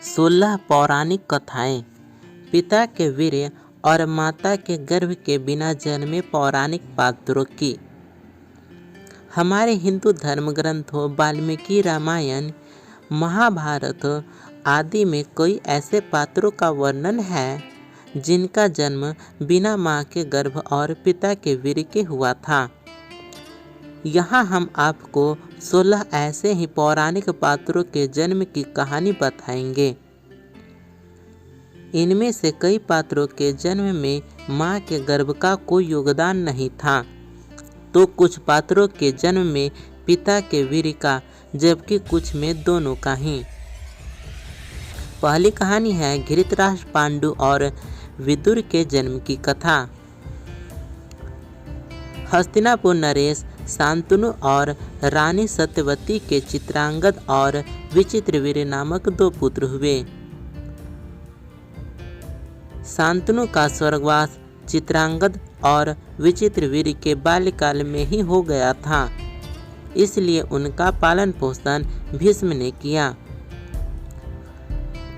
16 पौराणिक कथाएं पिता के वीर्य और माता के गर्भ के बिना जन्मे पौराणिक पात्रों की। हमारे हिंदू धर्म ग्रंथों वाल्मीकि रामायण, महाभारत आदि में कई ऐसे पात्रों का वर्णन है जिनका जन्म बिना माँ के गर्भ और पिता के वीर्य के हुआ था। यहाँ हम आपको 16 ऐसे ही पौराणिक पात्रों के जन्म की कहानी बताएंगे। इनमें से कई पात्रों के जन्म में माँ के गर्भ का कोई योगदान नहीं था, तो कुछ पात्रों के जन्म में पिता के वीर्य का, जबकि कुछ में दोनों का ही। पहली कहानी है धृतराष्ट्र, पांडु और विदुर के जन्म की कथा। हस्तिनापुर नरेश, शांतनु और रानी सत्यवती के चित्रांगद और विचित्रवीर्य नामक 2 पुत्र हुए। शांतनु का स्वर्गवास चित्रांगद और विचित्रवीर्य के बाल्यकाल में ही हो गया था, इसलिए उनका पालन पोषण भीष्म ने किया।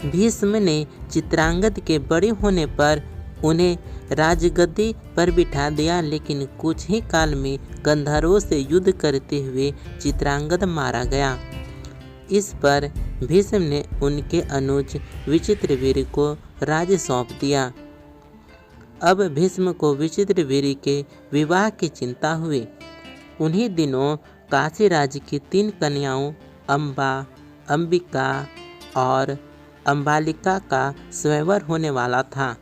भीष्म ने चित्रांगद के बड़े होने पर उन्हें राजगद्दी पर बिठा दिया, लेकिन कुछ ही काल में गंधर्वों से युद्ध करते हुए चित्रांगद मारा गया। इस पर भीष्म ने उनके अनुज विचित्रवीर्य को राज्य सौंप दिया। अब भीष्म को विचित्रवीर्य के विवाह की चिंता हुई। उन्हीं दिनों काशी राज्य की 3 कन्याओं अम्बा, अंबिका और अम्बालिका का स्वयंवर होने वाला था।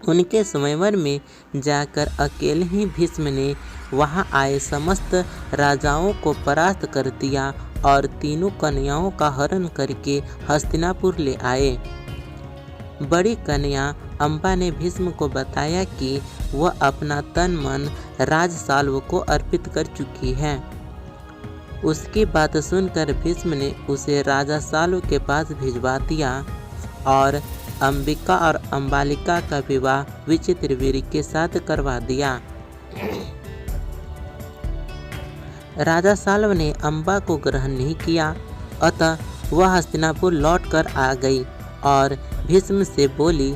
उनके स्वयंवर में जाकर अकेले ही भीष्म ने वहां आए समस्त राजाओं को परास्त कर दिया और तीनों कन्याओं का हरण करके हस्तिनापुर ले आए। बड़ी कन्या अम्बा ने भीष्म को बताया कि वह अपना तन मन राजसाल्व को अर्पित कर चुकी है। उसकी बात सुनकर भीष्म ने उसे राजा साल्व के पास भिजवा दिया और अंबिका और अम्बालिका का विवाह विचित्रवीर्य के साथ करवा दिया। राजा साल्व ने अम्बा को ग्रहण नहीं किया, अतः वह हस्तिनापुर लौटकर आ गई और भीष्म से बोली,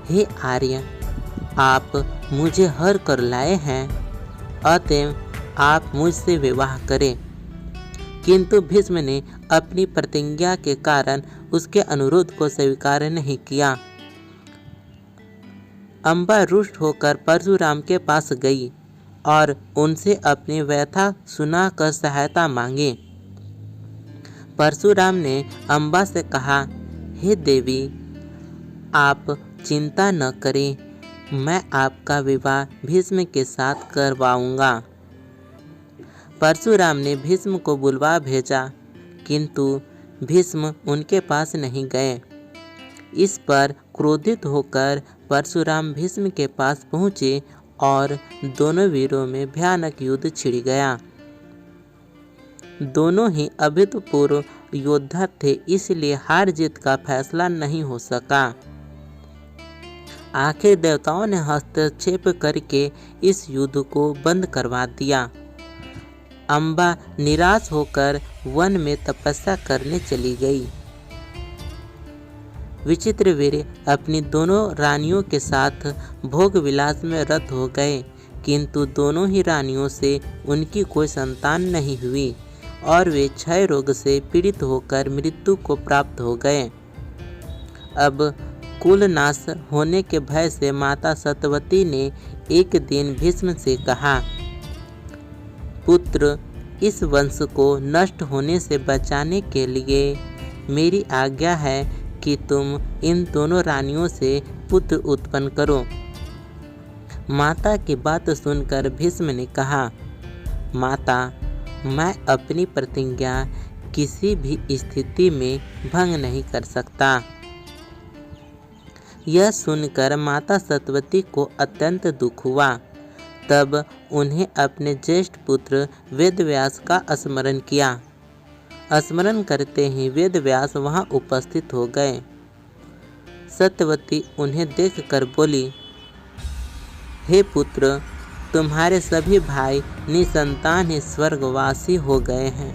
हे आर्य, आप मुझे हर कर लाए हैं, अतएव आप मुझसे विवाह करें। किंतु भीष्म ने अपनी प्रतिज्ञा के कारण उसके अनुरोध को स्वीकार नहीं किया। अम्बा रुष्ट होकर परशुराम के पास गई और उनसे अपनी व्यथा सुनाकर सहायता मांगी। परशुराम ने अम्बा से कहा, हे देवी, आप चिंता न करें, मैं आपका विवाह भीष्म के साथ करवाऊंगा। परशुराम ने भीष्म को बुलवा भेजा, किंतु भीष्म उनके पास नहीं गए। इस पर क्रोधित होकर परशुराम भीष्म के पास पहुँचे और दोनों वीरों में भयानक युद्ध छिड़ गया। दोनों ही अभूतपूर्व योद्धा थे, इसलिए हार जीत का फैसला नहीं हो सका। आखिर देवताओं ने हस्तक्षेप करके इस युद्ध को बंद करवा दिया। अम्बा निराश होकर वन में तपस्या करने चली गई। विचित्रवीर्य अपनी दोनों रानियों के साथ भोग विलास में रत हो गए, किंतु दोनों ही रानियों से उनकी कोई संतान नहीं हुई और वे क्षय रोग से पीड़ित होकर मृत्यु को प्राप्त हो गए। अब कुल नाश होने के भय से माता सत्यवती ने एक दिन भीष्म से कहा, पुत्र, इस वंश को नष्ट होने से बचाने के लिए मेरी आज्ञा है कि तुम इन दोनों रानियों से पुत्र उत्पन्न करो। माता की बात सुनकर भीष्म ने कहा, माता, मैं अपनी प्रतिज्ञा किसी भी स्थिति में भंग नहीं कर सकता। यह सुनकर माता सत्यवती को अत्यंत दुख हुआ। तब उन्हें अपने ज्येष्ठ पुत्र वेदव्यास का स्मरण किया। स्मरण करते ही वेदव्यास वहां उपस्थित हो गए। सत्यवती उन्हें देखकर बोली, हे पुत्र, तुम्हारे सभी भाई निसंतान ही स्वर्गवासी हो गए हैं।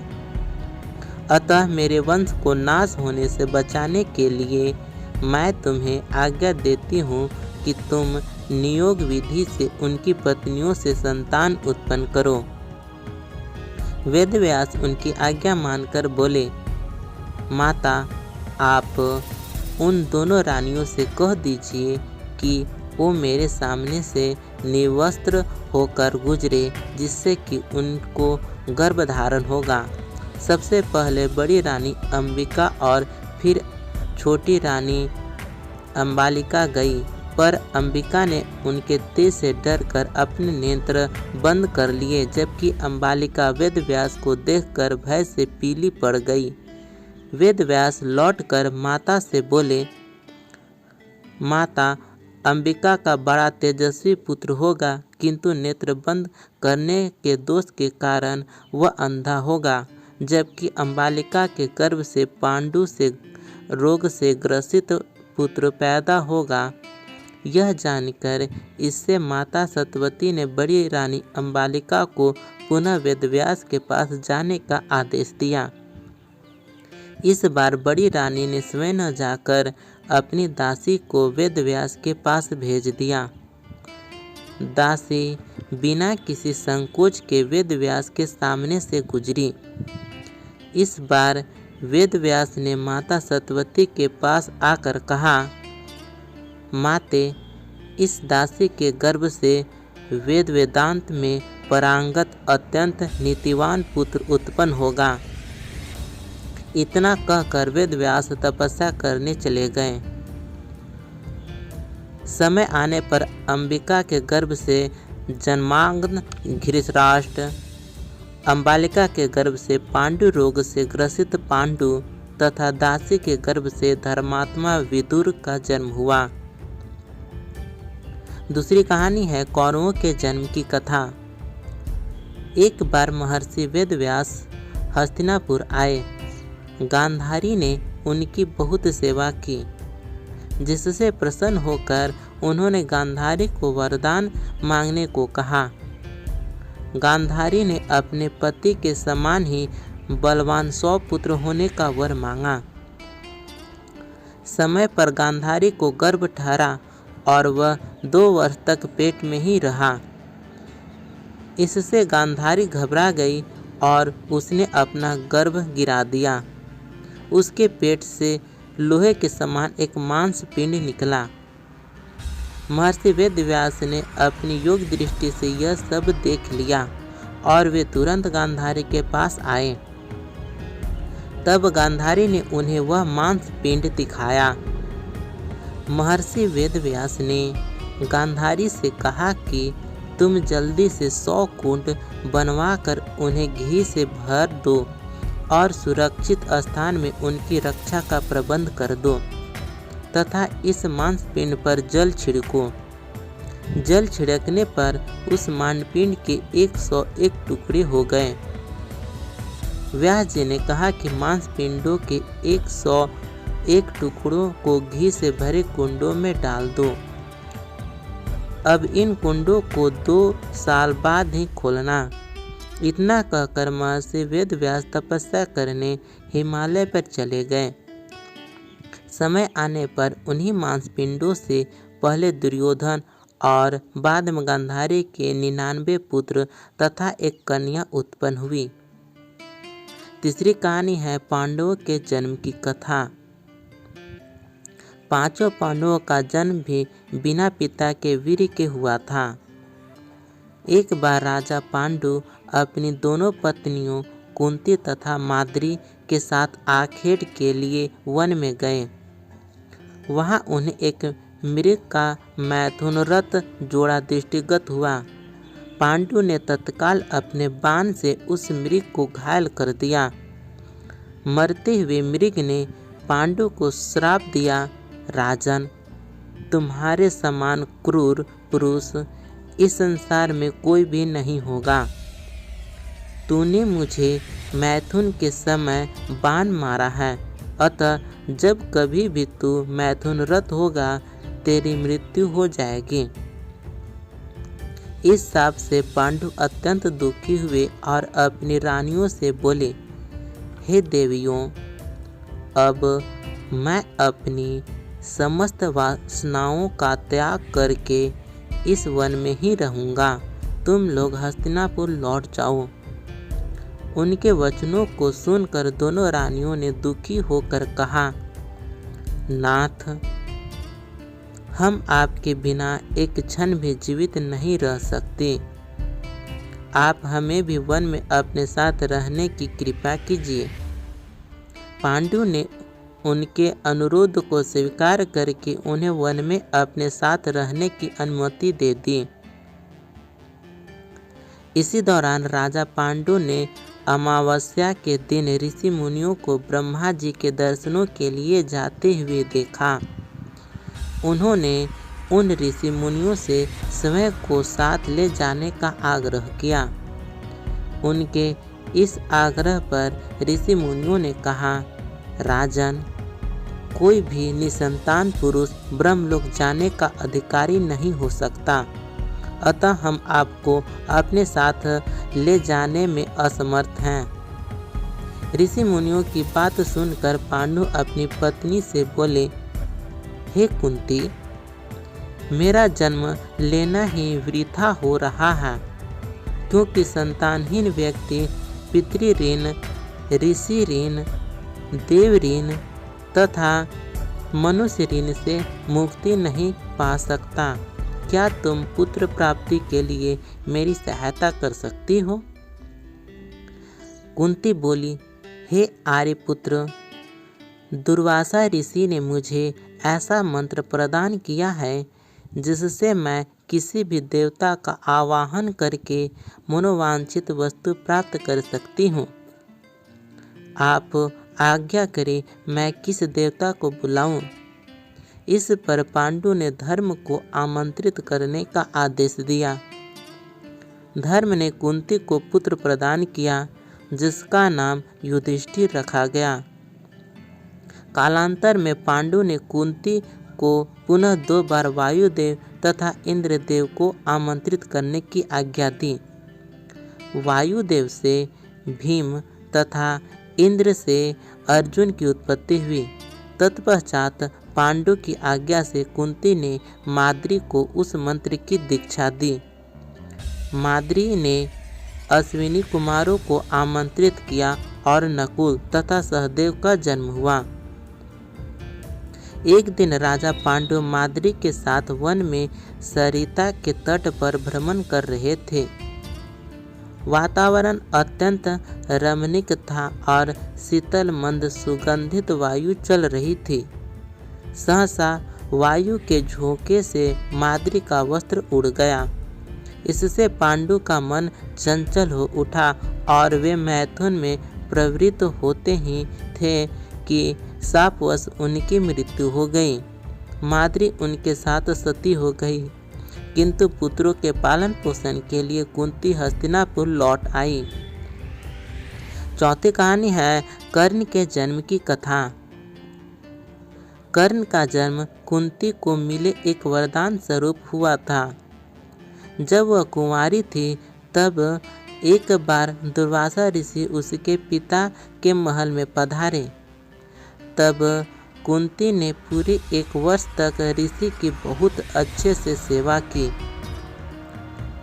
अतः मेरे वंश को नाश होने से बचाने के लिए मैं तुम्हें आज्ञा देती हूँ कि तुम नियोग विधि से उनकी पत्नियों से संतान उत्पन्न करो। वेदव्यास उनकी आज्ञा मानकर बोले, माता, आप उन दोनों रानियों से कह दीजिए कि वो मेरे सामने से निर्वस्त्र होकर गुजरे, जिससे कि उनको गर्भधारण होगा। सबसे पहले बड़ी रानी अंबिका और फिर छोटी रानी अंबालिका गई, पर अंबिका ने उनके तेज से डरकर अपने नेत्र बंद कर लिए, जबकि अंबालिका वेदव्यास को देखकर भय से पीली पड़ गई। वेदव्यास लौटकर माता से बोले, माता, अंबिका का बड़ा तेजस्वी पुत्र होगा, किंतु नेत्र बंद करने के दोष के कारण वह अंधा होगा, जबकि अंबालिका के गर्भ से पांडु से रोग से ग्रसित पुत्र पैदा होगा। यह जानकर इससे माता सत्यवती ने बड़ी रानी अंबालिका को पुनः वेदव्यास के पास जाने का आदेश दिया। इस बार बड़ी रानी ने स्वयं जाकर अपनी दासी को वेदव्यास के पास भेज दिया। दासी बिना किसी संकोच के वेदव्यास के सामने से गुजरी। इस बार वेदव्यास ने माता सत्यवती के पास आकर कहा, माते, इस दासी के गर्भ से वेद वेदांत में पारंगत अत्यंत नीतिवान पुत्र उत्पन्न होगा। इतना कहकर वेदव्यास तपस्या करने चले गए। समय आने पर अंबिका के गर्भ से जन्मांगन धृतराष्ट्र, अंबालिका के गर्भ से पांडु रोग से ग्रसित पांडु तथा दासी के गर्भ से धर्मात्मा विदुर का जन्म हुआ। दूसरी कहानी है कौरवों के जन्म की कथा। एक बार महर्षि वेदव्यास हस्तिनापुर आए। गांधारी ने उनकी बहुत सेवा की, जिससे प्रसन्न होकर उन्होंने गांधारी को वरदान मांगने को कहा। गांधारी ने अपने पति के समान ही बलवान 100 पुत्र होने का वर मांगा। समय पर गांधारी को गर्भ ठहरा और वह 2 वर्ष तक पेट में ही रहा। इससे गांधारी घबरा गई और उसने अपना गर्भ गिरा दिया। उसके पेट से लोहे के समान एक मांस पिंड निकला। महर्षि वेदव्यास ने अपनी योग दृष्टि से यह सब देख लिया और वे तुरंत गांधारी के पास आए। तब गांधारी ने उन्हें वह मांस पिंड दिखाया। महर्षि वेदव्यास ने गांधारी से कहा कि तुम जल्दी से 100 कुंड बनवाकर उन्हें घी से भर दो और सुरक्षित स्थान में उनकी रक्षा का प्रबंध कर दो तथा इस मांसपिंड पर जल छिड़को। जल छिड़कने पर उस मांसपिंड के 101 टुकड़े हो गए। व्यास जी ने कहा कि मांसपिंडों के 101 टुकड़ों को घी से भरे कुंडों में डाल दो। अब इन कुंडों को 2 साल बाद ही खोलना। इतना कहकर महर्षि वेदव्यास तपस्या करने हिमालय पर चले गए। समय आने पर उन्हीं मांसपिंडों से पहले दुर्योधन और बाद में गांधारी के 99 पुत्र तथा एक कन्या उत्पन्न हुई। तीसरी कहानी है पांडवों के जन्म की कथा। 5 पांडवों का जन्म भी बिना पिता के वीर्य के हुआ था। एक बार राजा पांडु अपनी दोनों पत्नियों कुंती तथा माद्री के साथ आखेट के लिए वन में गए। वहां उन्हें एक मृग का मैथुनरत जोड़ा दृष्टिगत हुआ। पांडु ने तत्काल अपने बाण से उस मृग को घायल कर दिया। मरते हुए मृग ने पांडु को श्राप दिया, राजन, तुम्हारे समान क्रूर पुरुष इस संसार में कोई भी नहीं होगा। तूने मुझे मैथुन के समय बाण मारा है, अतः जब कभी भी तू मैथुनरत होगा तेरी मृत्यु हो जाएगी। इस शाप से पांडु अत्यंत दुखी हुए और अपनी रानियों से बोले, हे देवियों, अब मैं अपनी समस्त वासनाओं का त्याग करके इस वन में ही रहूँगा। तुम लोग हस्तिनापुर लौट जाओ। उनके वचनों को सुनकर दोनों रानियों ने दुखी होकर कहा, नाथ, हम आपके बिना एक क्षण भी जीवित नहीं रह सकते। आप हमें भी वन में अपने साथ रहने की कृपा कीजिए। पांडु ने उनके अनुरोध को स्वीकार करके उन्हें वन में अपने साथ रहने की अनुमति दे दी। इसी दौरान राजा पांडु ने अमावस्या के दिन ऋषि मुनियों को ब्रह्मा जी के दर्शनों के लिए जाते हुए देखा। उन्होंने उन ऋषि मुनियों से स्वयं को साथ ले जाने का आग्रह किया। उनके इस आग्रह पर ऋषि मुनियों ने कहा, राजन, कोई भी निसंतान पुरुष ब्रह्मलोक जाने का अधिकारी नहीं हो सकता, अतः हम आपको अपने साथ ले जाने में असमर्थ हैं। ऋषि मुनियों की बात सुनकर पांडु अपनी पत्नी से बोले, हे कुंती, मेरा जन्म लेना ही वृथा हो रहा है, क्योंकि संतानहीन व्यक्ति पितृ ऋण, ऋषि ऋण, देव ऋण तथा मनुष्य ऋण से मुक्ति नहीं पा सकता। क्या तुम पुत्र प्राप्ति के लिए मेरी सहायता कर सकती हो? कुंती बोली, हे आर्यपुत्र, दुर्वासा ऋषि ने मुझे ऐसा मंत्र प्रदान किया है जिससे मैं किसी भी देवता का आवाहन करके मनोवांछित वस्तु प्राप्त कर सकती हूँ। आप आज्ञा करें, मैं किस देवता को बुलाऊं? इस पर पांडु ने धर्म को आमंत्रित करने का आदेश दिया। धर्म ने कुंती को पुत्र प्रदान किया, जिसका नाम युधिष्ठिर रखा गया। कालांतर में पांडु ने कुंती को पुनः 2 बार वायुदेव तथा इंद्रदेव को आमंत्रित करने की आज्ञा दी। वायुदेव से भीम तथा इंद्र से अर्जुन की उत्पत्ति हुई। तत्पश्चात पांडु की आज्ञा से कुंती ने माद्री को उस मंत्र की दीक्षा दी। माद्री ने अश्विनी कुमारों को आमंत्रित किया और नकुल तथा सहदेव का जन्म हुआ। एक दिन राजा पांडु माद्री के साथ वन में सरिता के तट पर भ्रमण कर रहे थे। वातावरण अत्यंत रमणीक था और शीतल मंद सुगंधित वायु चल रही थी। सहसा वायु के झोंके से माद्री का वस्त्र उड़ गया। इससे पांडु का मन चंचल हो उठा और वे मैथुन में प्रवृत्त होते ही थे कि शापवश उनकी मृत्यु हो गई। माद्री उनके साथ सती हो गई, किंतु पुत्रों के पालन पोषण के लिए कुंती हस्तिनापुर लौट आई। चौथी कहानी है कर्ण के जन्म की कथा। कर्ण का जन्म कुंती को मिले एक वरदान स्वरूप हुआ था। जब वह कुंवारी थी तब एक बार दुर्वासा ऋषि उसके पिता के महल में पधारे। तब कुंती ने पूरे 1 वर्ष तक ऋषि की बहुत अच्छे से सेवा की।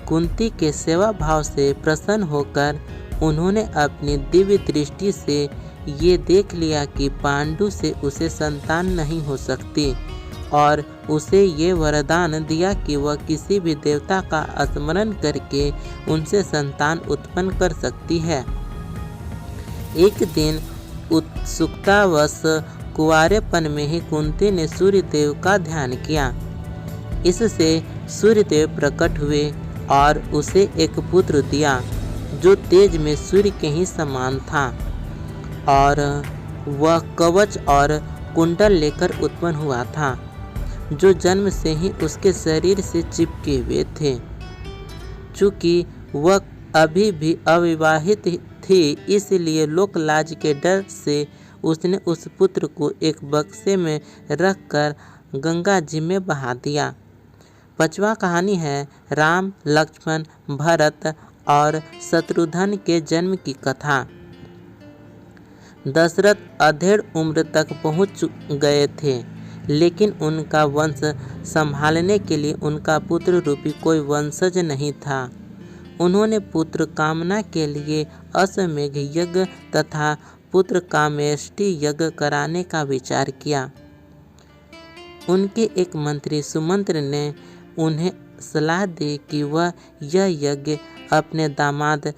कुंती के सेवा भाव से प्रसन्न होकर उन्होंने अपनी दिव्य दृष्टि से ये देख लिया कि पांडु से उसे संतान नहीं हो सकती और उसे ये वरदान दिया कि वह किसी भी देवता का स्मरण करके उनसे संतान उत्पन्न कर सकती है। एक दिन उत्सुकतावश कुंवारेपन में ही कुंती ने सूर्यदेव का ध्यान किया। इससे सूर्यदेव प्रकट हुए और उसे एक पुत्र दिया जो तेज में सूर्य के ही समान था और वह कवच और कुंडल लेकर उत्पन्न हुआ था, जो जन्म से ही उसके शरीर से चिपके हुए थे। चूँकि वह अभी भी अविवाहित थी, इसलिए लोकलाज के डर से उसने उस पुत्र को एक बक्से में रखकर गंगा जी में बहा दिया। 5वां कहानी है राम, लक्ष्मण, भरत और शत्रुघ्न के जन्म की कथा। दशरथ अधेड़ उम्र तक पहुंच गए थे, लेकिन उनका वंश संभालने के लिए उनका पुत्र रूपी कोई वंशज नहीं था। उन्होंने पुत्र कामना के लिए अश्वमेघ यज्ञ तथा पुत्र कामेष्टि यज्ञ कराने का विचार किया। उनके एक मंत्री सुमंत्र ने उन्हें सलाह दी कि वह यह यज्ञ अपने दामाद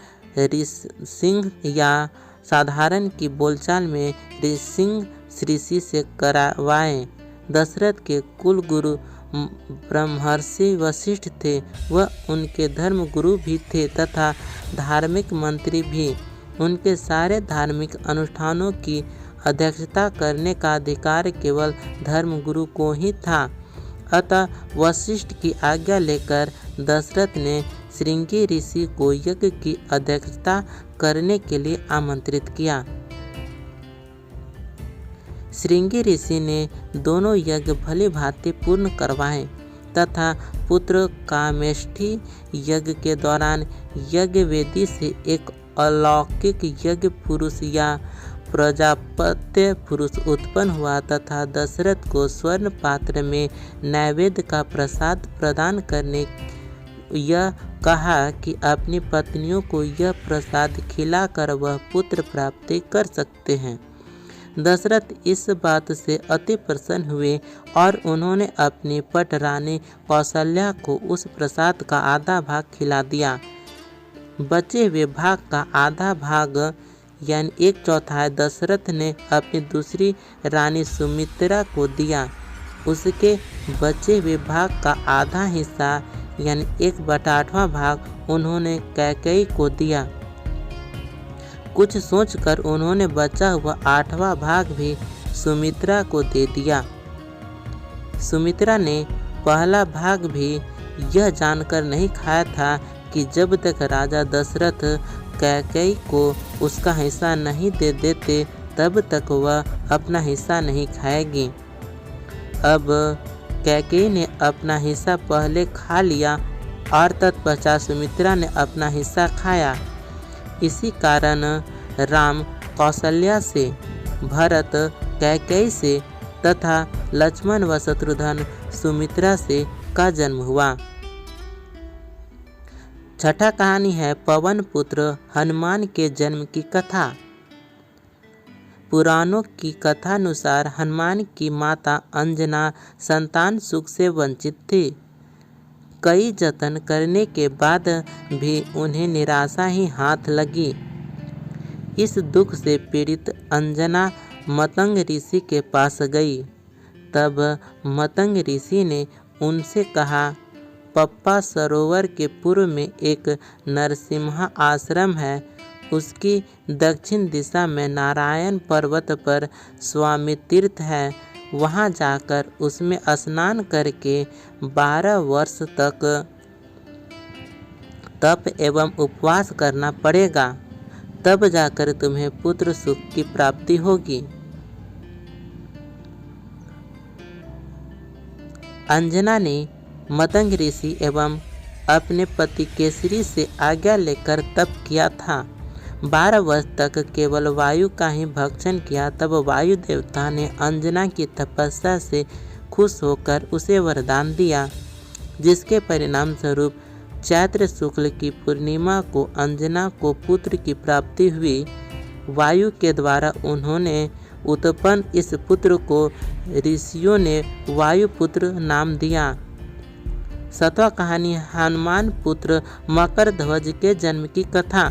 ऋषिसिंह या साधारण की बोलचाल में ऋषि से करवाएं। दशरथ के कुल गुरु ब्रह्मर्षि वशिष्ठ थे। वह उनके धर्म गुरु भी थे तथा धार्मिक मंत्री भी। उनके सारे धार्मिक अनुष्ठानों की अध्यक्षता करने का अधिकार केवल धर्मगुरु को ही था। अतः वशिष्ठ की आज्ञा लेकर दशरथ ने श्रृंगी ऋषि को यज्ञ की अध्यक्षता करने के लिए आमंत्रित किया। श्रृंगी ऋषि ने दोनों यज्ञ भली भांति पूर्ण करवाए तथा पुत्र कामेष्टि यज्ञ के दौरान यज्ञ वेदी से एक अलौकिक यज्ञ पुरुष या प्रजापत्य पुरुष उत्पन्न हुआ तथा दशरथ को स्वर्ण पात्र में नैवेद्य का प्रसाद प्रदान करने यह कहा कि अपनी पत्नियों को यह प्रसाद खिलाकर वह पुत्र प्राप्ति कर सकते हैं। दशरथ इस बात से अति प्रसन्न हुए और उन्होंने अपनी पटरानी कौशल्या को उस प्रसाद का आधा भाग खिला दिया। बचे हुए भाग का आधा भाग यानी 1/4 दशरथ ने अपनी दूसरी रानी सुमित्रा को दिया। उसके बचे हुए भाग का आधा हिस्सा यानी 1/8वां भाग उन्होंने कैकेयी को दिया। कुछ सोचकर उन्होंने बचा हुआ 8वां भाग भी सुमित्रा को दे दिया। सुमित्रा ने पहला भाग भी यह जानकर नहीं खाया था कि जब तक राजा दशरथ कैकेयी को उसका हिस्सा नहीं दे देते तब तक वह अपना हिस्सा नहीं खाएगी। अब कैकेयी ने अपना हिस्सा पहले खा लिया और तत्पश्चात सुमित्रा ने अपना हिस्सा खाया। इसी कारण राम कौशल्या से, भरत कैकेयी से तथा लक्ष्मण व शत्रुघ्न सुमित्रा से का जन्म हुआ। छठा कहानी है पवन पुत्र हनुमान के जन्म की कथा। पुराणों की कथानुसार हनुमान की माता अंजना संतान सुख से वंचित थी। कई जतन करने के बाद भी उन्हें निराशा ही हाथ लगी। इस दुख से पीड़ित अंजना मतंग ऋषि के पास गई। तब मतंग ऋषि ने उनसे कहा, पप्पा सरोवर के पूर्व में एक नरसिम्हा आश्रम है। उसकी दक्षिण दिशा में नारायण पर्वत पर स्वामी तीर्थ है। वहाँ जाकर उसमें स्नान करके 12 वर्ष तक तप एवं उपवास करना पड़ेगा, तब जाकर तुम्हें पुत्र सुख की प्राप्ति होगी। अंजना ने मतंग ऋषि एवं अपने पति केसरी से आज्ञा लेकर तप किया था। 12 वर्ष तक केवल वायु का ही भक्षण किया। तब वायु देवता ने अंजना की तपस्या से खुश होकर उसे वरदान दिया, जिसके परिणाम स्वरूप चैत्र शुक्ल की पूर्णिमा को अंजना को पुत्र की प्राप्ति हुई। वायु के द्वारा उन्होंने उत्पन्न इस पुत्र को ऋषियों ने वायुपुत्र नाम दिया। 7वां कहानी हनुमान पुत्र मकर ध्वज के जन्म की कथा।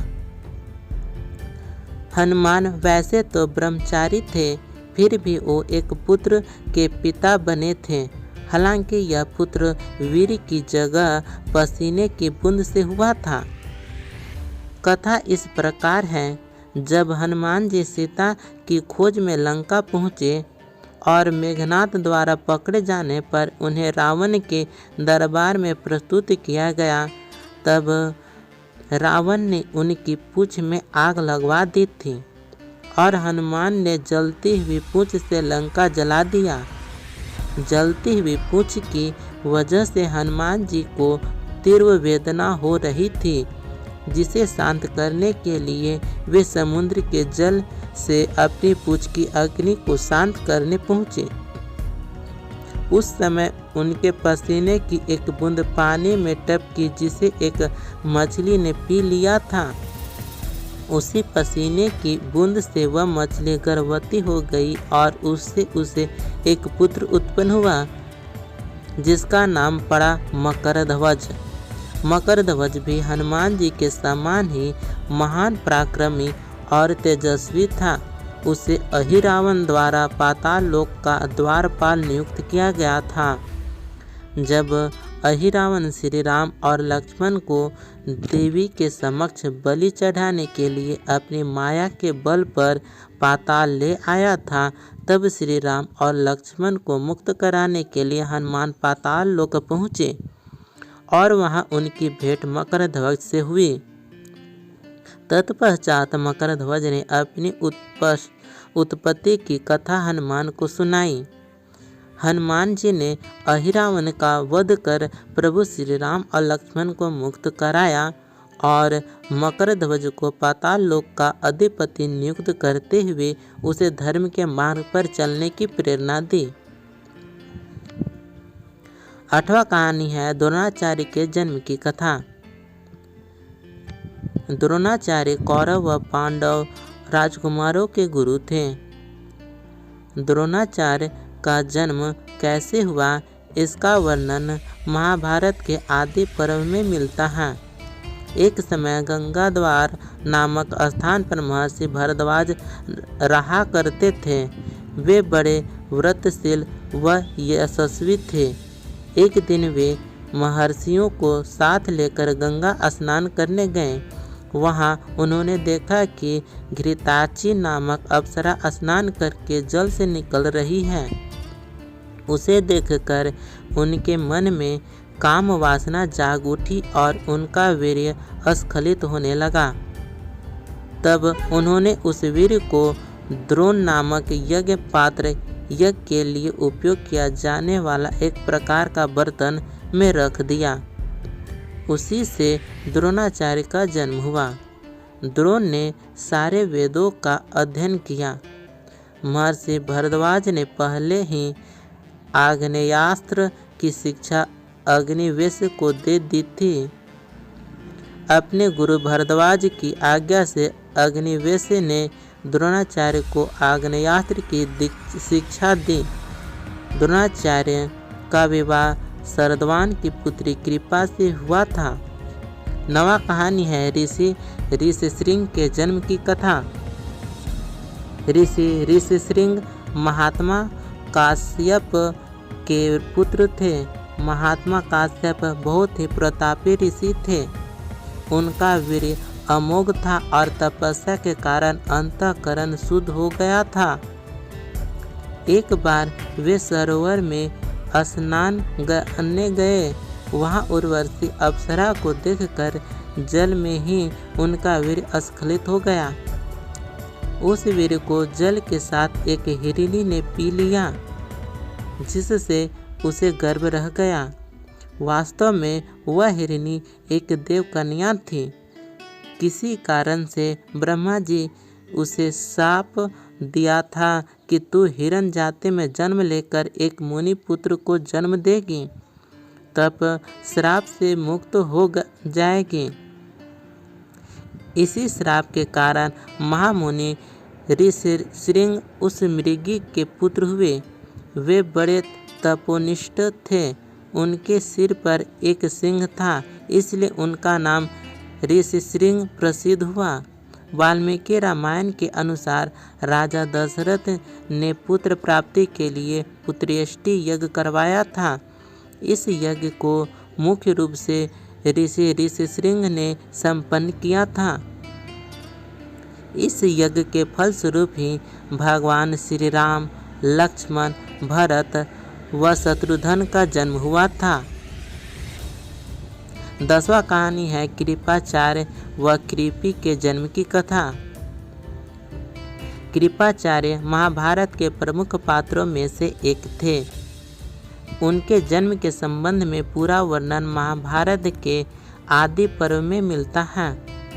हनुमान वैसे तो ब्रह्मचारी थे, फिर भी वो एक पुत्र के पिता बने थे। हालांकि यह पुत्र वीर की जगह पसीने की बूंद से हुआ था। कथा इस प्रकार है, जब हनुमान जी सीता की खोज में लंका पहुँचे और मेघनाथ द्वारा पकड़े जाने पर उन्हें रावण के दरबार में प्रस्तुत किया गया, तब रावण ने उनकी पूंछ में आग लगवा दी थी और हनुमान ने जलती हुई पूंछ से लंका जला दिया। जलती हुई पूंछ की वजह से हनुमान जी को तीव्र वेदना हो रही थी। जिसे शांत करने के लिए वे समुद्र के जल से अपनी पूंछ की अग्नि को शांत करने पहुँचे। उस समय उनके पसीने की एक बूंद पानी में टपकी जिसे एक मछली ने पी लिया था। उसी पसीने की बूंद से वह मछली गर्भवती हो गई और उससे उसे एक पुत्र उत्पन्न हुआ जिसका नाम पड़ा मकरध्वज। मकरध्वज भी हनुमान जी के समान ही महान पराक्रमी और तेजस्वी था। उसे अहिरावण द्वारा पाताल लोक का द्वारपाल नियुक्त किया गया था। जब अहिरावण श्री राम और लक्ष्मण को देवी के समक्ष बलि चढ़ाने के लिए अपनी माया के बल पर पाताल ले आया था, तब श्री राम और लक्ष्मण को मुक्त कराने के लिए हनुमान पाताल लोक पहुँचे और वहां उनकी भेंट मकरध्वज से हुई। तत्पश्चात मकरध्वज ने अपनी उत्पत्ति की कथा हनुमान को सुनाई। हनुमान जी ने अहिरावण का वध कर प्रभु श्री राम और लक्ष्मण को मुक्त कराया और मकरध्वज को पाताल लोक का अधिपति नियुक्त करते हुए उसे धर्म के मार्ग पर चलने की प्रेरणा दी। 8वां कहानी है द्रोणाचार्य के जन्म की कथा। द्रोणाचार्य कौरव व पांडव राजकुमारों के गुरु थे। द्रोणाचार्य का जन्म कैसे हुआ इसका वर्णन महाभारत के आदि पर्व में मिलता है। एक समय गंगाद्वार नामक स्थान पर महर्षि भरद्वाज रहा करते थे। वे बड़े व्रतशील व यशस्वी थे। एक दिन वे महर्षियों को साथ लेकर गंगा स्नान करने गए। वहां उन्होंने देखा कि घृताची नामक अप्सरा स्नान करके जल से निकल रही है। उसे देखकर उनके मन में काम वासना जाग उठी और उनका वीर्य स्खलित होने लगा। तब उन्होंने उस वीर्य को द्रोण नामक यज्ञ पात्र, यज्ञ के लिए उपयोग किया जाने वाला एक प्रकार का बर्तन में रख दिया। उसी से द्रोणाचार्य का जन्म हुआ। द्रोण ने सारे वेदों का अध्ययन किया। महर्षि भरद्वाज ने पहले ही आग्नेयास्त्र की शिक्षा अग्निवेश को दे दी थी। अपने गुरु भरद्वाज की आज्ञा से अग्निवेश ने द्रोणाचार्य को आग्नेयास्त्र की शिक्षा दी। द्रोणाचार्य का विवाह शरद्वान की पुत्री कृपा से हुआ था। 9वां कहानी है ऋषि श्रृंग के जन्म की कथा। ऋषि श्रृंग महात्मा काश्यप के पुत्र थे। महात्मा काश्यप बहुत ही प्रतापी ऋषि थे। उनका वीर्य अमोघ था और तपस्या के कारण अंतःकरण शुद्ध हो गया था। एक बार वे सरोवर में स्नान करने गए। वहां उर्वशी अप्सरा को देखकर जल में ही उनका वीर्य स्खलित हो गया। उस वीर्य को जल के साथ एक हिरनी ने पी लिया, जिससे उसे गर्भ रह गया। वास्तव में वह हिरनी एक देवकन्या थी। किसी कारण से ब्रह्मा जी उसे शाप दिया था कि तू हिरण जाति में जन्म लेकर एक मुनि पुत्र को जन्म देगी, तब श्राप से मुक्त हो जाएगी। इसी श्राप के कारण महामुनि ऋषि श्रृंग उस मृगी के पुत्र हुए। वे बड़े तपोनिष्ठ थे। उनके सिर पर एक सिंह था, इसलिए उनका नाम ऋषि श्रृंग प्रसिद्ध हुआ। वाल्मीकि रामायण के अनुसार राजा दशरथ ने पुत्र प्राप्ति के लिए पुत्रेष्टि यज्ञ करवाया था। इस यज्ञ को मुख्य रूप से ऋषि श्रृंग ने संपन्न किया था। इस यज्ञ के फलस्वरूप ही भगवान श्री राम, लक्ष्मण, भरत व शत्रुघ्न का जन्म हुआ था। 10वां कहानी है कृपाचार्य व कृपी के जन्म की कथा। कृपाचार्य महाभारत के प्रमुख पात्रों में से एक थे। उनके जन्म के संबंध में पूरा वर्णन महाभारत के आदि पर्व में मिलता है। कृपा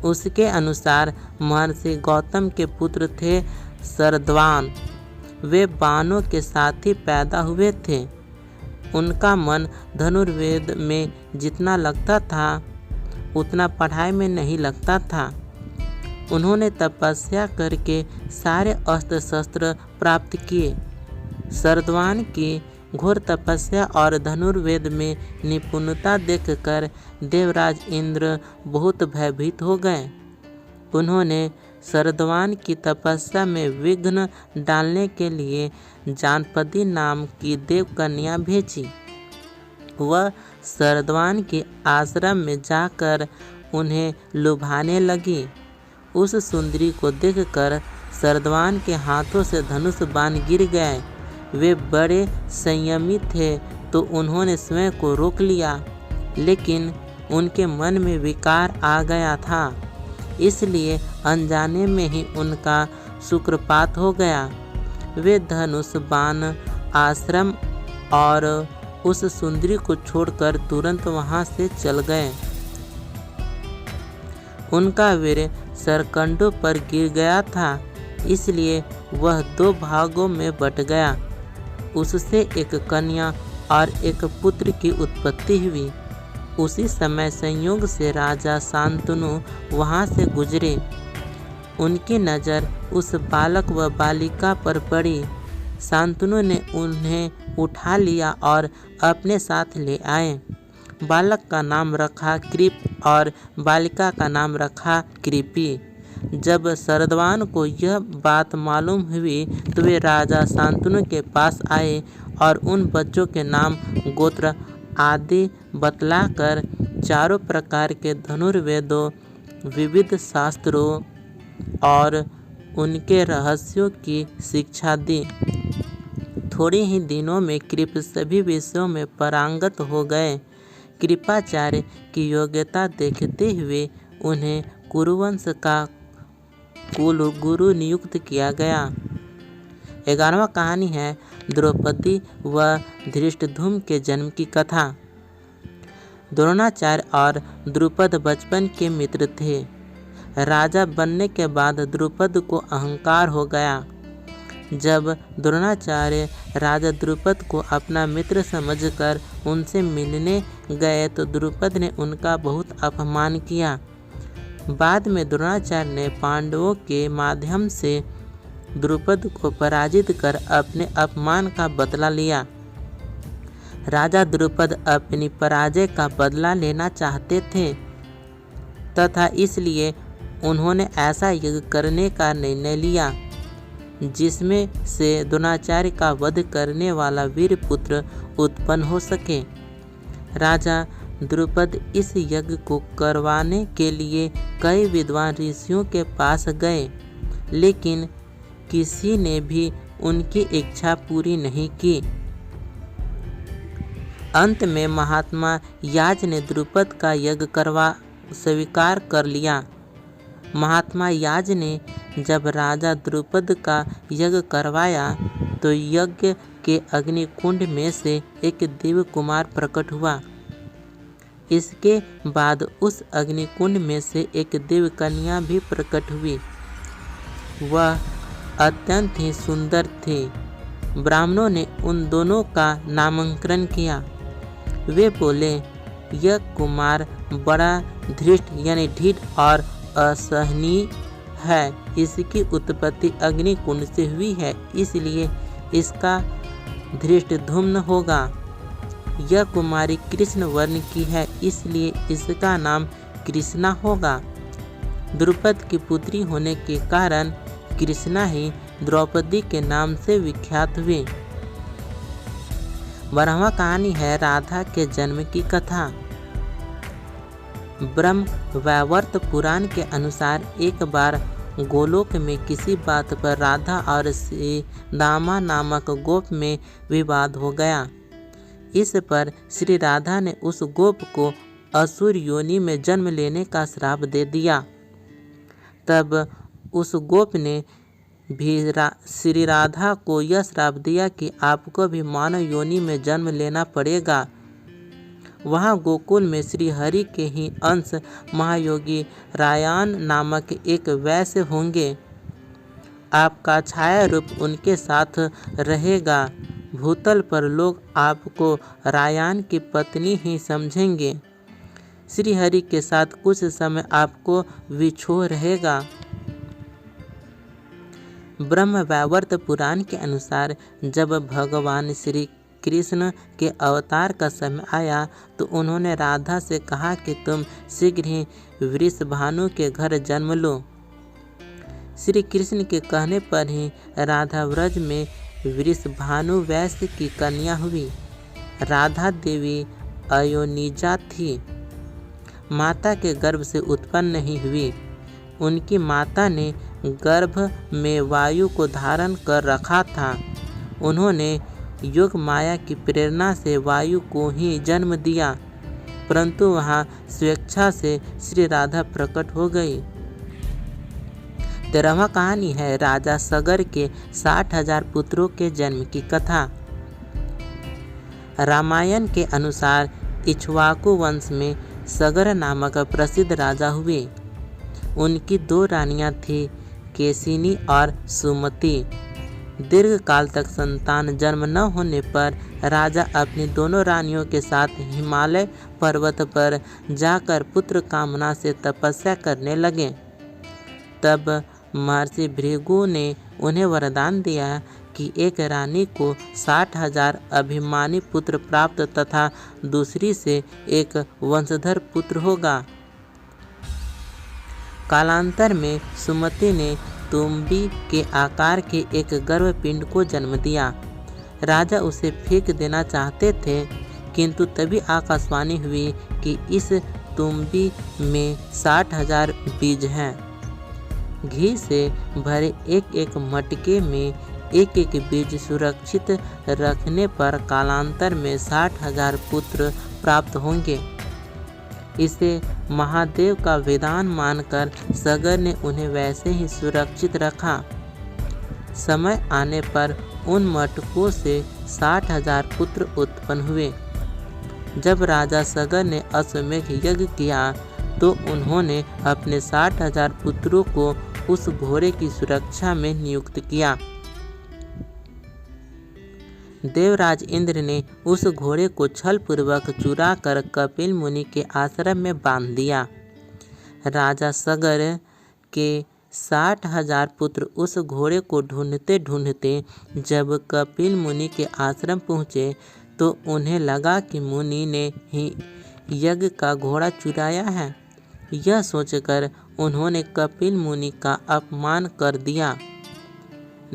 उसके अनुसार महर्षि गौतम के पुत्र थे शरद्वान। वे बाणों के साथ ही पैदा हुए थे। उनका मन धनुर्वेद में जितना लगता था उतना पढ़ाई में नहीं लगता था। उन्होंने तपस्या करके सारे अस्त्र शस्त्र प्राप्त किए। शरद्वान की घोर तपस्या और धनुर्वेद में निपुणता देखकर देवराज इंद्र बहुत भयभीत हो गए। उन्होंने शरद्वान की तपस्या में विघ्न डालने के लिए जानपदी नाम की देवकन्या भेजी। वह शरद्वान के आश्रम में जाकर उन्हें लुभाने लगी। उस सुंदरी को देखकर शरद्वान के हाथों से धनुष बाण गिर गए। वे बड़े संयमी थे तो उन्होंने स्वयं को रोक लिया, लेकिन उनके मन में विकार आ गया था, इसलिए अनजाने में ही उनका शुक्रपात हो गया। वे धनुष बाण आश्रम और उस सुंदरी को छोड़कर तुरंत वहां से चल गए। उनका वीर सरकंडों पर गिर गया था, इसलिए वह 2 भागों में बट गया। उससे एक कन्या और एक पुत्र की उत्पत्ति हुई। उसी समय संयोग से राजा शांतनु वहां से गुजरे। उनकी नज़र उस बालक व बालिका पर पड़ी। शांतनु ने उन्हें उठा लिया और अपने साथ ले आए। बालक का नाम रखा कृप और बालिका का नाम रखा कृपी। जब शरद्वान को यह बात मालूम हुई तो वे राजा शांतनु के पास आए और उन बच्चों के नाम, गोत्र आदि बतलाकर चारों प्रकार के धनुर्वेदों, विविध शास्त्रों और उनके रहस्यों की शिक्षा दी। थोड़े ही दिनों में कृप सभी विषयों में पारंगत हो गए। कृपाचार्य की योग्यता देखते हुए उन्हें कुरुवंश का कुल गुरु नियुक्त किया गया। 11वां कहानी है द्रौपदी व धृष्टद्युम्न के जन्म की कथा। द्रोणाचार्य और द्रुपद बचपन के मित्र थे। राजा बनने के बाद द्रुपद को अहंकार हो गया। जब द्रोणाचार्य राजा द्रुपद को अपना मित्र समझकर उनसे मिलने गए तो द्रुपद ने उनका बहुत अपमान किया। बाद में द्रोणाचार्य ने पांडवों के माध्यम से द्रुपद को पराजित कर अपने अपमान का बदला लिया। राजा द्रुपद अपनी पराजय का बदला लेना चाहते थे तथा इसलिए उन्होंने ऐसा यज्ञ करने का निर्णय लिया जिसमें से द्रोणाचार्य का वध करने वाला वीर पुत्र उत्पन्न हो सके। राजा द्रुपद इस यज्ञ को करवाने के लिए कई विद्वान ऋषियों के पास गए, लेकिन किसी ने भी उनकी इच्छा पूरी नहीं की। अंत में महात्मा याज ने द्रुपद का यज्ञ करवा स्वीकार कर लिया। महात्मा याज ने जब राजा द्रुपद का यज्ञ करवाया तो यज्ञ के अग्निकुंड में से एक दिव्य कुमार प्रकट हुआ। इसके बाद उस अग्निकुंड में से एक दिव्य कन्या भी प्रकट हुई। वह अत्यंत ही सुंदर थी। ब्राह्मणों ने उन दोनों का नामकरण किया। वे बोले, यह कुमार बड़ा धृष्ट यानी ढीठ और असहनीय है। इसकी उत्पत्ति अग्निकुंड से हुई है, इसलिए इसका धृष्टद्युम्न होगा। यह कुमारी कृष्ण वर्ण की है, इसलिए इसका नाम कृष्णा होगा। द्रुपद की पुत्री होने के कारण कृष्णा ही द्रौपदी के नाम से विख्यात हुई। 12वां कहानी है राधा के जन्म की कथा। ब्रह्म वैवर्त पुराण के अनुसार एक बार गोलोक में किसी बात पर राधा और दामा नामक गोप में विवाद हो गया। इस पर श्री राधा ने उस गोप को असुर योनि में जन्म लेने का श्राप दे दिया। तब उस गोप ने भी श्री राधा को यह श्राप दिया कि आपको भी मानव योनि में जन्म लेना पड़ेगा। वहाँ गोकुल में श्री हरि के ही अंश महायोगी रायान नामक एक वैश्य होंगे। आपका छाया रूप उनके साथ रहेगा। भूतल पर लोग आपको रायान की पत्नी ही समझेंगे। श्री हरि के साथ कुछ समय आपको विछोह रहेगा। ब्रह्म वैवर्त पुराण के अनुसार जब भगवान श्री कृष्ण के अवतार का समय आया तो उन्होंने राधा से कहा कि तुम शीघ्र ही वृषभानु के घर जन्म लो। श्री कृष्ण के कहने पर ही राधा व्रज में वृषभानु वैश्य की कन्या हुई। राधा देवी अयोनिजा थी, माता के गर्भ से उत्पन्न नहीं हुई। उनकी माता ने गर्भ में वायु को धारण कर रखा था। उन्होंने योग माया की प्रेरणा से वायु को ही जन्म दिया, परंतु वहाँ स्वेच्छा से श्री राधा प्रकट हो गई। 13वां कहानी है राजा सगर के 60,000 पुत्रों के जन्म की कथा। रामायण के अनुसार इक्ष्वाकु वंश में सगर नामक प्रसिद्ध राजा हुए। उनकी 2 रानियां थीं, केसिनी और सुमति। दीर्घ काल तक संतान जन्म न होने पर राजा अपनी दोनों रानियों के साथ हिमालय पर्वत पर जाकर पुत्र कामना से तपस्या करने लगे। तब महर्षि भृगु ने उन्हें वरदान दिया कि एक रानी को 60,000 अभिमानी पुत्र प्राप्त तथा दूसरी से एक वंशधर पुत्र होगा। कालांतर में सुमति ने तुम्बी के आकार के एक गर्भपिंड को जन्म दिया। राजा उसे फेंक देना चाहते थे, किंतु तभी आकाशवाणी हुई कि इस तुम्बी में 60,000 बीज हैं। घी से भरे एक एक मटके में एक एक बीज सुरक्षित रखने पर कालांतर में 60,000 पुत्र प्राप्त होंगे। इसे महादेव का विधान मानकर सगर ने उन्हें वैसे ही सुरक्षित रखा। समय आने पर उन मटकों से 60,000 पुत्र उत्पन्न हुए। जब राजा सगर ने अश्वमेघ यज्ञ किया तो उन्होंने अपने 60,000 पुत्रों को उस घोड़े की सुरक्षा में नियुक्त किया। देवराज इंद्र ने उस घोड़े को छल पूर्वक चुरा कर कपिल मुनि के आश्रम में बांध दिया। राजा सगर के 60,000 पुत्र उस घोड़े को ढूंढते ढूंढते जब कपिल मुनि के आश्रम पहुँचे तो उन्हें लगा कि मुनि ने ही यज्ञ का घोड़ा चुराया है। यह सोचकर उन्होंने कपिल मुनि का अपमान कर दिया।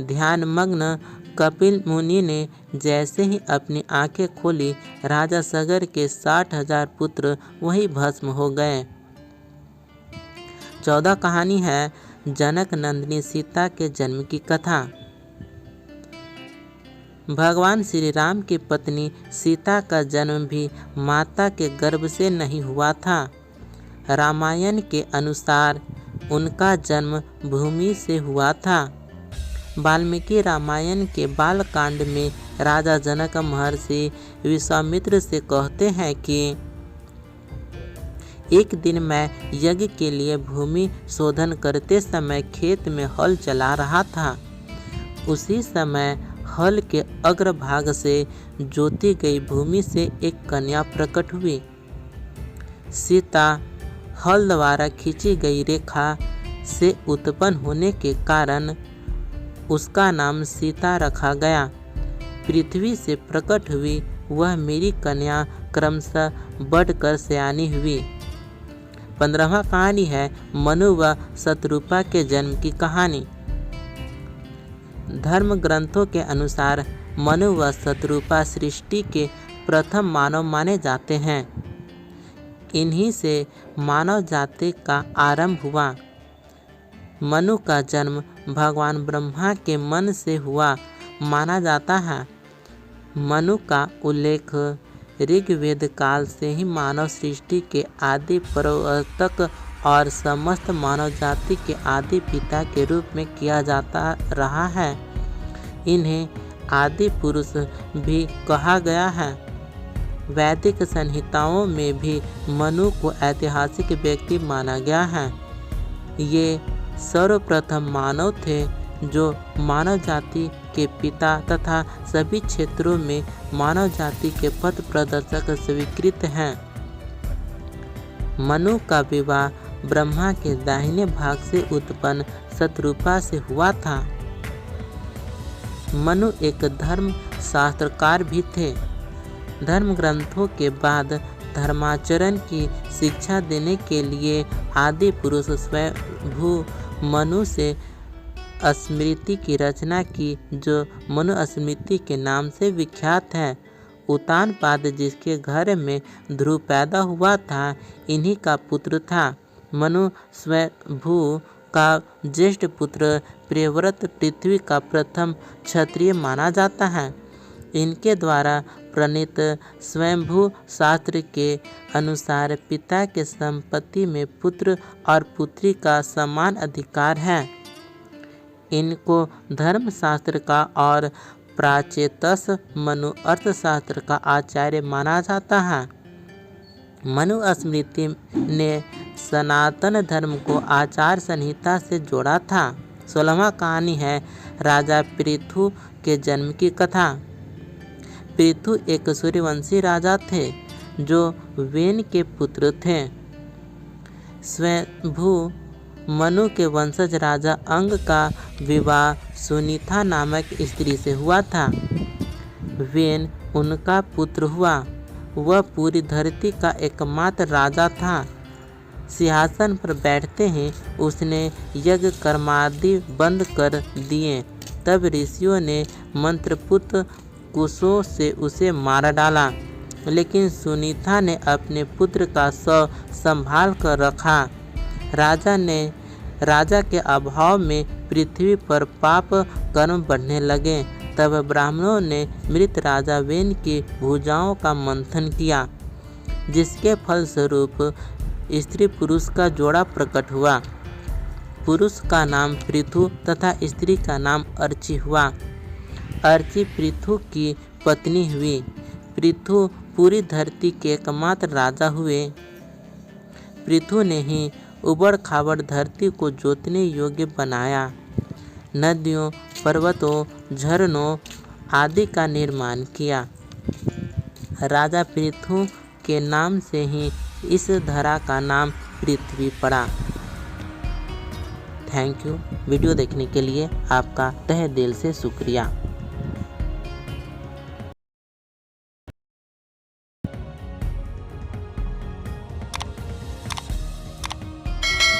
ध्यानमग्न कपिल मुनि ने जैसे ही अपनी आंखें खोली, राजा सगर के 60,000 पुत्र वही भस्म हो गए। 14 कहानी है जनक नंदिनी सीता के जन्म की कथा। भगवान श्री राम की पत्नी सीता का जन्म भी माता के गर्भ से नहीं हुआ था। रामायण के अनुसार उनका जन्म भूमि से हुआ था। वाल्मीकि रामायण के बालकांड में राजा जनक महर्षि विश्वामित्र से कहते हैं कि एक दिन मैं यज्ञ के लिए भूमि शोधन करते समय खेत में हल चला रहा था। उसी समय हल के अग्रभाग से जोती गई भूमि से एक कन्या प्रकट हुई। सीता हल द्वारा खींची गई रेखा से उत्पन्न होने के कारण उसका नाम सीता रखा गया। पृथ्वी से प्रकट हुई वह मेरी कन्या क्रमशः बढ़कर सयानी हुई। 15वां कहानी है मनु व शतरूपा के जन्म की कहानी। धर्म ग्रंथों के अनुसार मनु व शतरूपा सृष्टि के प्रथम मानव माने जाते हैं। इन्हीं से मानव जाति का आरंभ हुआ। मनु का जन्म भगवान ब्रह्मा के मन से हुआ माना जाता है। मनु का उल्लेख ऋग्वेद काल से ही मानव सृष्टि के आदि प्रवर्तक और समस्त मानव जाति के आदि पिता के रूप में किया जाता रहा है। इन्हें आदि पुरुष भी कहा गया है। वैदिक संहिताओं में भी मनु को ऐतिहासिक व्यक्ति माना गया है। ये सर्वप्रथम मानव थे जो मानव जाति के पिता तथा सभी क्षेत्रों में मानव जाति के पथ प्रदर्शक स्वीकृत हैं। मनु का विवाह ब्रह्मा के दाहिने भाग से उत्पन्न शतरूपा से हुआ था। मनु एक धर्म शास्त्रकार भी थे। धर्म ग्रंथों के बाद धर्माचरण की शिक्षा देने के लिए आदि पुरुष स्वयंभू मनु से स्मृति की रचना की, जो मनु स्मृति के नाम से विख्यात है। उत्तानपाद जिसके घर में ध्रुव पैदा हुआ था, इन्हीं का पुत्र था। मनु स्वयंभू का ज्येष्ठ पुत्र प्रियव्रत पृथ्वी का प्रथम क्षत्रिय माना जाता है। इनके द्वारा प्रणीत स्वयंभू शास्त्र के अनुसार पिता के संपत्ति में पुत्र और पुत्री का समान अधिकार है। इनको धर्मशास्त्र का और प्राचेतस मनु अर्थशास्त्र का आचार्य माना जाता है। मनु स्मृति ने सनातन धर्म को आचार संहिता से जोड़ा था। 16वां कहानी है राजा पृथु के जन्म की कथा। पृथु एक सूर्यवंशी राजा थे जो वेन के पुत्र थे। स्वयंभू मनु के वंशज राजा अंग का विवाह सुनीता नामक स्त्री से हुआ था। वेन उनका पुत्र हुआ। वह पूरी धरती का एकमात्र राजा था। सिंहासन पर बैठते ही उसने यज्ञ कर्मादि बंद कर दिए। तब ऋषियों ने मंत्रपुत कुशों से उसे मार डाला, लेकिन सुनीता ने अपने पुत्र का शव संभाल कर रखा। राजा के अभाव में पृथ्वी पर पाप कर्म बढ़ने लगे। तब ब्राह्मणों ने मृत राजा वेन की भुजाओं का मंथन किया, जिसके फलस्वरूप स्त्री पुरुष का जोड़ा प्रकट हुआ। पुरुष का नाम पृथु तथा स्त्री का नाम अर्ची हुआ। अर्ची पृथु की पत्नी हुई। पृथु पूरी धरती के एकमात्र राजा हुए। पृथु ने ही उबड़ खाबड़ धरती को जोतने योग्य बनाया। नदियों, पर्वतों, झरनों आदि का निर्माण किया। राजा पृथु के नाम से ही इस धरा का नाम पृथ्वी पड़ा। Thank you. वीडियो देखने के लिए आपका तहे दिल से शुक्रिया।